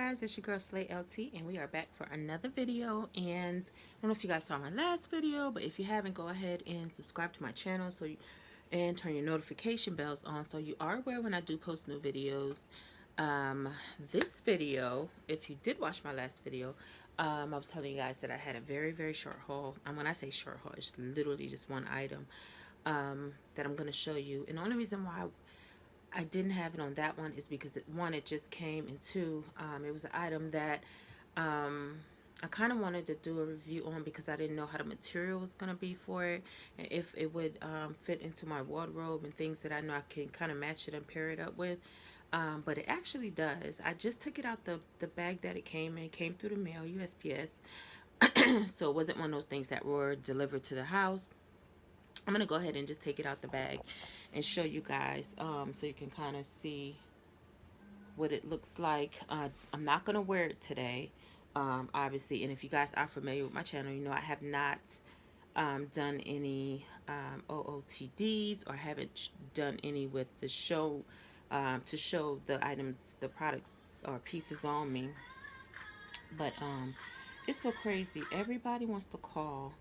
guys, it's your girl Slay LT, and we are back for another video. And I don't know if you guys saw my last video, but if you haven't, go ahead and subscribe to my channel and turn your notification bells on so you are aware when I do post new videos. This video, if you did watch my last video, I was telling you guys that I had a very short haul. And when I say short haul, it's literally just one item that I'm going to show you. And the only reason why I didn't have it on that one is because it just came, and two, it was an item that I kind of wanted to do a review on because I didn't know how the material was going to be for it, and if it would fit into my wardrobe and things that I know I can kind of match it and pair it up with. But it actually does. I just took it out the bag that it came in. Came through the mail, USPS. So it wasn't one of those things that were delivered to the house. I'm going to go ahead and just take it out the bag and show you guys so you can kind of see what it looks like. I'm not going to wear it today, obviously. And if you guys are familiar with my channel, you know I have not done any OOTDs or haven't done any with the show to show the items, the products or pieces on me. But it's so crazy. Everybody wants to call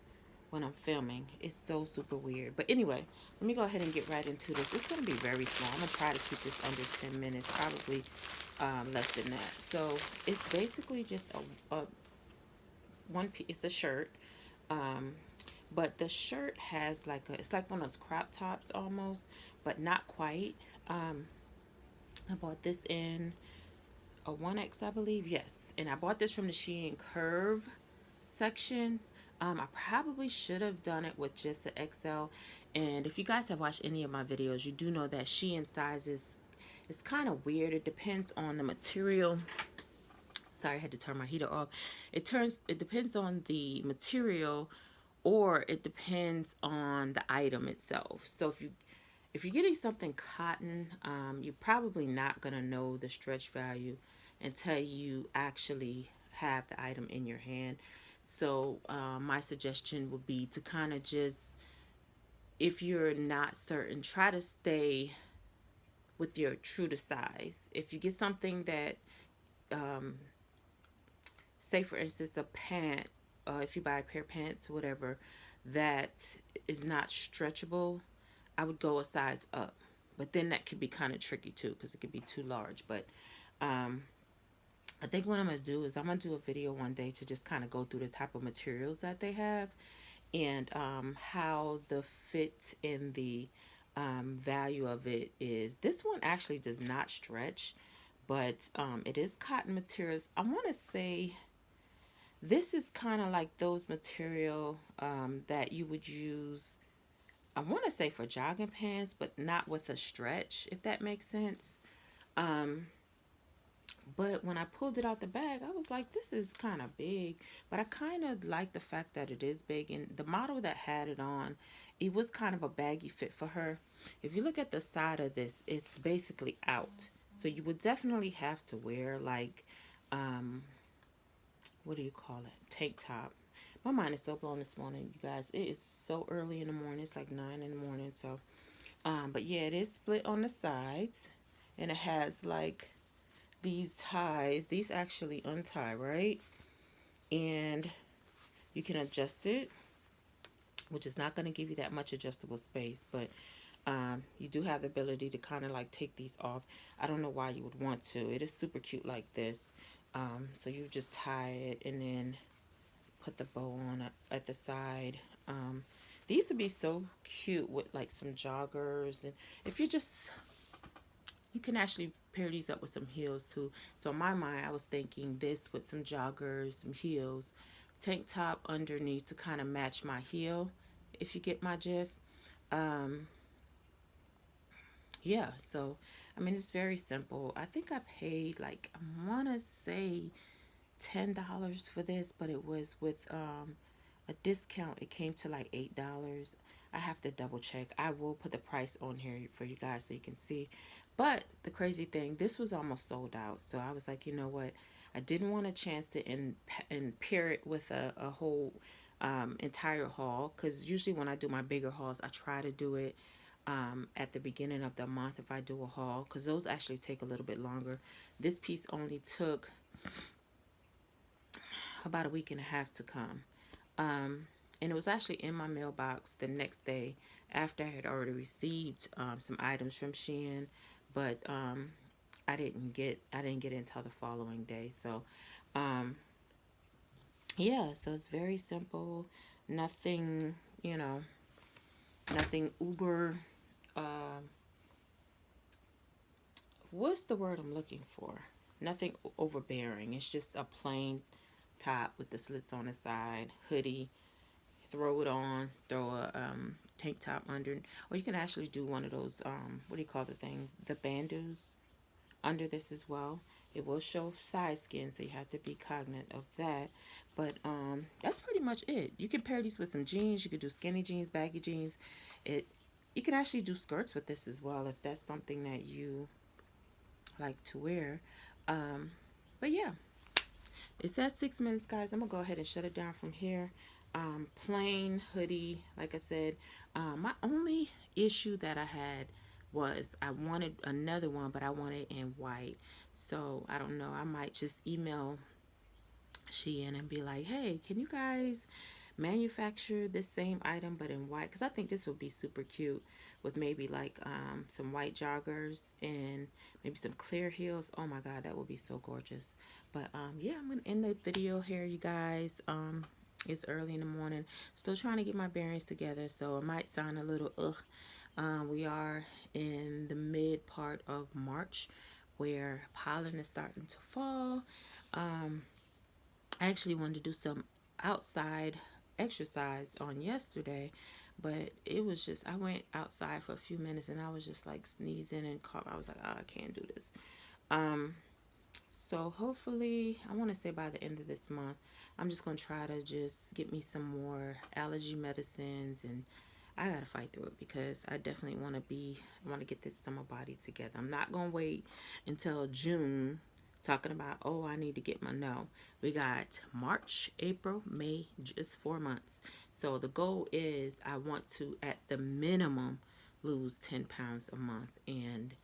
when I'm filming. It's so super weird. But anyway, let me go ahead and get right into this. It's going to be very small. I'm going to try to keep this under 10 minutes, probably less than that. So it's basically just a one piece. It's a shirt. But the shirt has like it's like one of those crop tops almost, but not quite. I bought this in a 1X, I believe. Yes. And I bought this from the Shein Curve section. I probably should have done it with just an XL. And if you guys have watched any of my videos, you do know that Shein sizes, it's kind of weird. It depends on the material. Sorry, I had to turn my heater off. It depends on the material, or it depends on the item itself. So if you're getting something cotton, you're probably not gonna know the stretch value until you actually have the item in your hand. So my suggestion would be to kind of just, if you're not certain, try to stay with your true to size. If you get something that, say for instance, a pant, if you buy a pair of pants, whatever, that is not stretchable, I would go a size up. But then that could be kind of tricky too, because it could be too large. But I think what I'm going to do is I'm going to do a video one day to just kind of go through the type of materials that they have and how the fit and the value of it is. This one actually does not stretch, but it is cotton materials. I want to say this is kind of like those material that you would use, I want to say, for jogging pants, but not with a stretch, if that makes sense. But when I pulled it out the bag, I was like, this is kind of big. But I kind of like the fact that it is big. And the model that had it on, it was kind of a baggy fit for her. If you look at the side of this, it's basically out. So you would definitely have to wear like, what do you call it? Tank top. My mind is so blown this morning, you guys. It is so early in the morning. It's like 9 in the morning. So, but yeah, it is split on the sides. And it has like these ties. These actually untie, right? And you can adjust it, which is not going to give you that much adjustable space, but you do have the ability to kind of like take these off. I don't know why you would want to. It is super cute like this. So you just tie it and then put the bow on at the side. These would be so cute with like some joggers, and if you just, you can actually pair these up with some heels too. So in my mind, I was thinking this with some joggers, some heels, tank top underneath to kind of match my heel, if you get my gif. Yeah, so I mean, it's very simple. I think I paid like, I want to say $10 for this, but it was with a discount. It came to like $8. I have to double check. I will put the price on here for you guys so you can see. But the crazy thing, this was almost sold out. So I was like, you know what? I didn't want to chance it and pair it with a whole entire haul. Because usually when I do my bigger hauls, I try to do it at the beginning of the month if I do a haul. Because those actually take a little bit longer. This piece only took about a week and a half to come. And it was actually in my mailbox the next day after I had already received some items from Shein, but I didn't get it until the following day. So yeah, so it's very simple. Nothing, you know, nothing uber. Um, what's the word I'm looking for? Nothing overbearing. It's just a plain top with the slits on the side, hoodie. Throw it on. Throw a tank top under, or you can actually do one of those. What do you call the thing? The bandeaus under this as well. It will show side skin, so you have to be cognizant of that. But that's pretty much it. You can pair these with some jeans. You could do skinny jeans, baggy jeans. It You can actually do skirts with this as well if that's something that you like to wear. Um, but yeah, it's at 6 minutes, guys. I'm gonna go ahead and shut it down from here. Plain hoodie, like I said. My only issue that I had was I wanted another one, but I wanted in white. So I don't know. I might just email Shein and be like, hey, can you guys manufacture this same item but in white? Because I think this would be super cute with maybe like some white joggers and maybe some clear heels. Oh my god, that would be so gorgeous. But yeah, I'm gonna end the video here, you guys. It's early in the morning, still trying to get my bearings together, so it might sound a little we are in the mid part of March where pollen is starting to fall. I actually wanted to do some outside exercise on yesterday, but it was just, I went outside for a few minutes and I was just like sneezing and cough. I was like, oh, I can't do this. So hopefully, I want to say by the end of this month, I'm just going to try to just get me some more allergy medicines, and I got to fight through it because I definitely want to get this summer body together. I'm not going to wait until June talking about, oh, I need to get my, no. We got March, April, May, just 4 months. So the goal is I want to, at the minimum, lose 10 pounds a month, and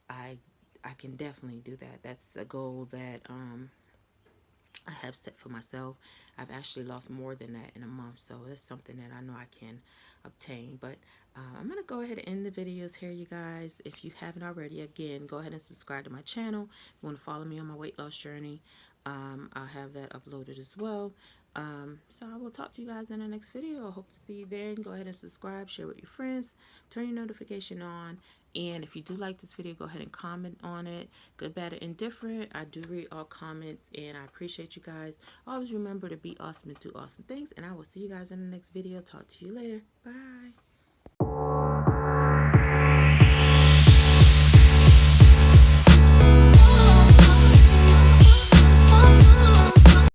I I can definitely do that. That's a goal that I have set for myself. I've actually lost more than that in a month, so that's something that I know I can obtain. But I'm going to go ahead and end the videos here, you guys. If you haven't already, again, go ahead and subscribe to my channel. If you want to follow me on my weight loss journey, I'll have that uploaded as well. So I will talk to you guys in the next video. I hope to see you then. Go ahead and subscribe, share with your friends, turn your notification on. And if you do like this video, go ahead and comment on it. Good, bad, or indifferent. I do read all comments, and I appreciate you guys. Always remember to be awesome and do awesome things. And I will see you guys in the next video. Talk to you later. Bye.